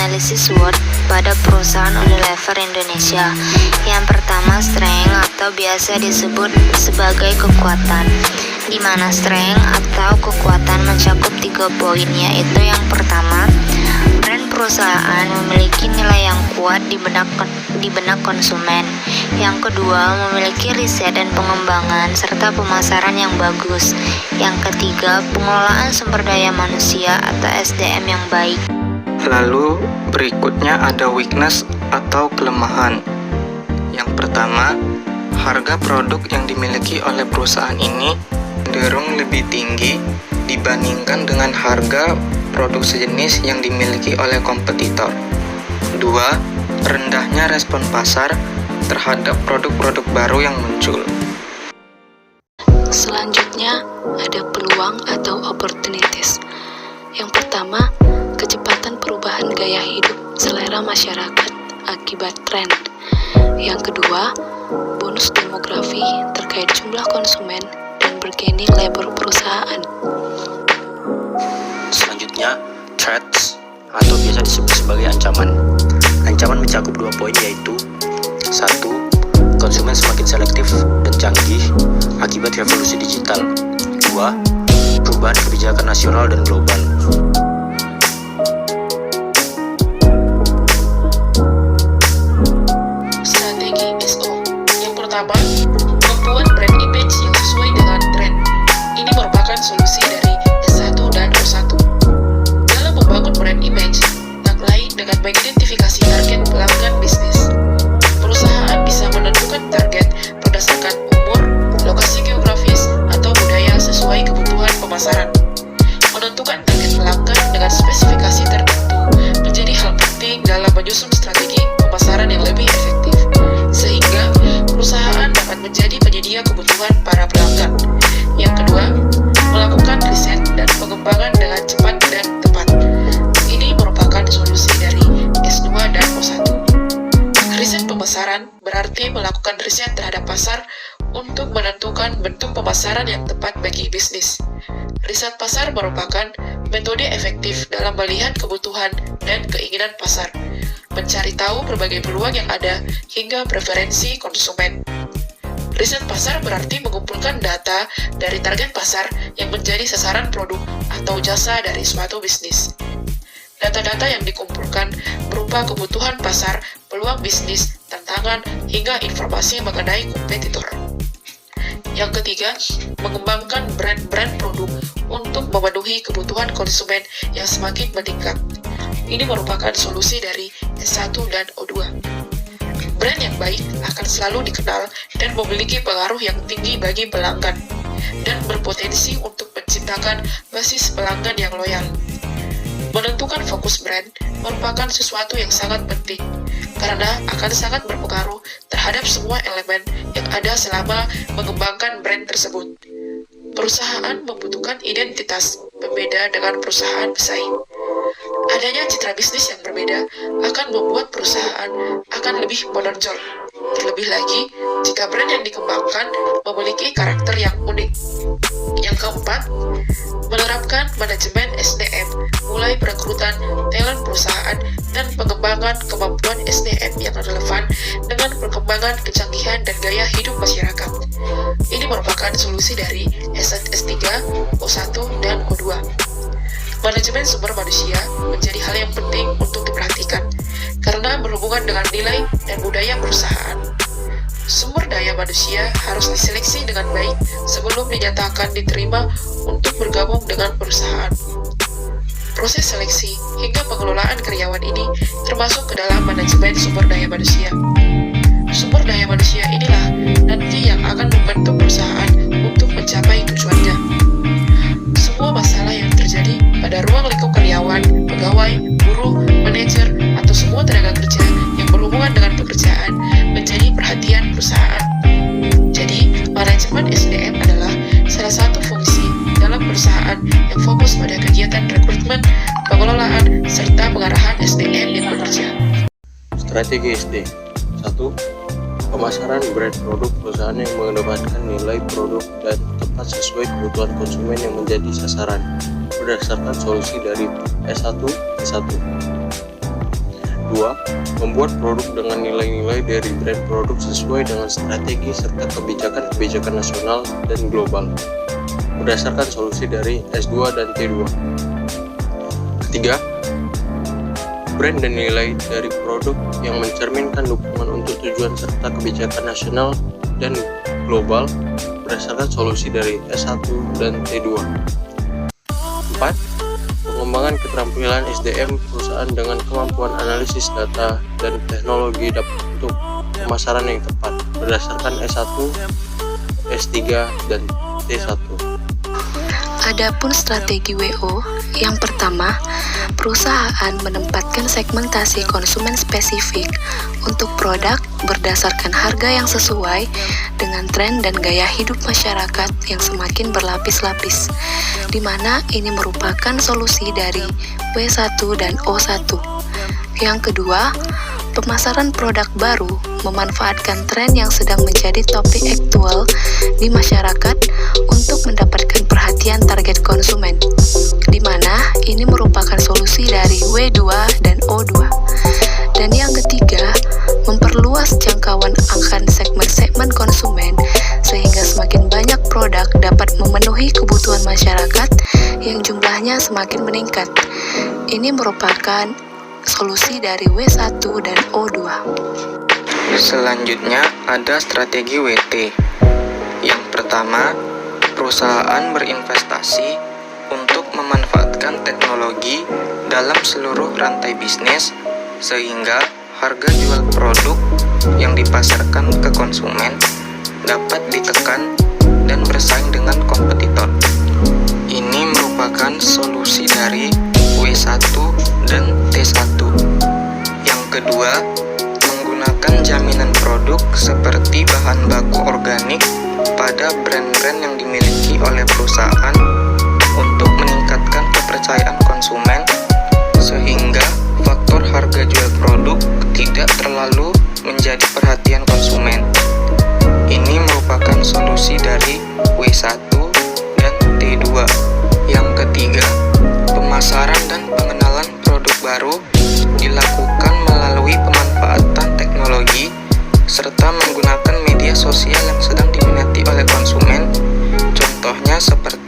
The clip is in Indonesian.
analisis SWOT pada perusahaan Unilever Indonesia. Yang pertama, strength atau biasa disebut sebagai kekuatan, di mana strength atau kekuatan mencakup 3 poin, yaitu yang pertama, brand perusahaan memiliki nilai yang kuat di benak konsumen. Yang kedua, memiliki riset dan pengembangan serta pemasaran yang bagus. Yang ketiga, pengelolaan sumber daya manusia atau SDM yang baik. Lalu berikutnya ada weakness atau kelemahan. Yang pertama, harga produk yang dimiliki oleh perusahaan ini cenderung lebih tinggi dibandingkan dengan harga produk sejenis yang dimiliki oleh kompetitor. Dua, rendahnya respon pasar terhadap produk-produk baru yang muncul. Selanjutnya ada peluang atau opportunities. Yang pertama, kecepatan perubahan gaya hidup selera masyarakat akibat tren. Yang kedua, bonus demografi terkait jumlah konsumen dan bargaining labor perusahaan. Selanjutnya, threats atau biasa disebut sebagai ancaman. Ancaman mencakup 2 poin, yaitu 1. Konsumen semakin selektif dan canggih akibat revolusi digital. 2. Perubahan kebijakan nasional dan global. Strategi SO. Yang pertama, membuat brand image yang sesuai dengan tren. Ini merupakan solusi dari S1 dan O1. Dalam membangun brand image, tak lain dengan mengidentifikasi target pelanggan bisnis. Perusahaan bisa menentukan target berdasarkan umur, lokasi geografis, atau budaya sesuai kebutuhan pemasaran. Menentukan target pelanggan dengan spesifikasi tertentu menjadi hal penting dalam menyusun strategi pemasaran yang lebih efektif, sehingga perusahaan dapat menjadi penyedia kebutuhan para pelanggan. Yang kedua, melakukan riset dan pengembangan dengan cepat dan tepat. Ini merupakan solusi dari S2 dan O1. Riset pemasaran berarti melakukan riset terhadap pasar untuk menentukan bentuk pemasaran yang tepat bagi bisnis. Riset pasar merupakan metode efektif dalam melihat kebutuhan dan keinginan pasar, mencari tahu berbagai peluang yang ada hingga preferensi konsumen. Riset pasar berarti mengumpulkan data dari target pasar yang menjadi sasaran produk atau jasa dari suatu bisnis. Data-data yang dikumpulkan berupa kebutuhan pasar, peluang bisnis, tantangan, hingga informasi mengenai kompetitor. Yang ketiga, mengembangkan brand-brand produk untuk memenuhi kebutuhan konsumen yang semakin meningkat. Ini merupakan solusi dari S1 dan O2. Brand yang baik akan selalu dikenal dan memiliki pengaruh yang tinggi bagi pelanggan, dan berpotensi untuk menciptakan basis pelanggan yang loyal. Menentukan fokus brand merupakan sesuatu yang sangat penting, karena akan sangat berpengaruh terhadap semua elemen yang ada selama mengembangkan brand tersebut. Perusahaan membutuhkan identitas pembeda dengan perusahaan pesaing. Adanya citra bisnis yang berbeda akan membuat perusahaan akan lebih menonjol. Terlebih lagi, jika brand yang dikembangkan memiliki karakter yang unik. Yang keempat, menerapkan manajemen SDM, mulai perekrutan talent perusahaan dan pengembangan kemampuan SDM yang relevan dengan perkembangan kecanggihan dan gaya hidup masyarakat. Ini merupakan solusi dari S3, O1, dan O2. Manajemen sumber manusia menjadi hal yang penting untuk diperhatikan, karena berhubungan dengan nilai dan budaya perusahaan. Sumber daya manusia harus diseleksi dengan baik sebelum dinyatakan diterima untuk bergabung dengan perusahaan. Proses seleksi hingga pengelolaan karyawan ini termasuk ke dalam manajemen sumber daya manusia. Sumber daya manusia inilah nanti yang akan membentuk perusahaan untuk mencapai tujuannya. Semua masalah yang terjadi pada ruang lingkup karyawan, pegawai, buruh, manajer, atau semua tenaga kerja yang berhubungan dengan pekerjaan menjadi perhatian perusahaan. Jadi, manajemen SDM adalah salah satu fungsi dalam perusahaan yang fokus pada kegiatan rekrutmen, pengelolaan, serta pengarahan SDM yang bekerja. Strategi SD. 1. Pemasaran brand produk perusahaan yang mengedepankan nilai produk dan tepat sesuai kebutuhan konsumen yang menjadi sasaran berdasarkan solusi dari S1 ke 1. 2. Membuat produk dengan nilai-nilai dari brand produk sesuai dengan strategi serta kebijakan nasional dan global berdasarkan solusi dari S2 dan T2. Ketiga, brand dan nilai dari produk yang mencerminkan dukungan untuk tujuan serta kebijakan nasional dan global berdasarkan solusi dari S1 dan T2. 4. Pengembangan keterampilan SDM perusahaan dengan kemampuan analisis data dan teknologi untuk pemasaran yang tepat berdasarkan S1, S3, dan T1. Adapun strategi WO, yang pertama, perusahaan menempatkan segmentasi konsumen spesifik untuk produk berdasarkan harga yang sesuai dengan tren dan gaya hidup masyarakat yang semakin berlapis-lapis, di mana ini merupakan solusi dari W1 dan O1. Yang kedua, pemasaran produk baru memanfaatkan tren yang sedang menjadi topik aktual di masyarakat untuk mendapatkan perhatian target konsumen, di mana ini merupakan solusi dari W2 dan O2. Dan yang ketiga, memperluas jangkauan akan segmen-segmen konsumen sehingga semakin banyak produk dapat memenuhi kebutuhan masyarakat yang jumlahnya semakin meningkat. Ini merupakan solusi dari W1 dan O2. Selanjutnya ada strategi WT. Yang pertama, perusahaan berinvestasi untuk memanfaatkan teknologi dalam seluruh rantai bisnis sehingga harga jual produk yang dipasarkan ke konsumen dapat ditekan dan bersaing dengan kompetitor. Ini merupakan solusi dari W1 dan T1. Yang kedua, menggunakan jaminan produk seperti bahan baku organik pada brand-brand yang dimiliki oleh perusahaan untuk meningkatkan kepercayaan konsumen sehingga faktor harga jual produk tidak terlalu menjadi perhatian konsumen. Ini merupakan solusi dari W1 dan T2. Yang ketiga, pemasaran dan pengenalan produk baru dilakukan melalui pemanfaatan teknologi serta menggunakan media sosial yang sedang diminati oleh konsumen. Contohnya seperti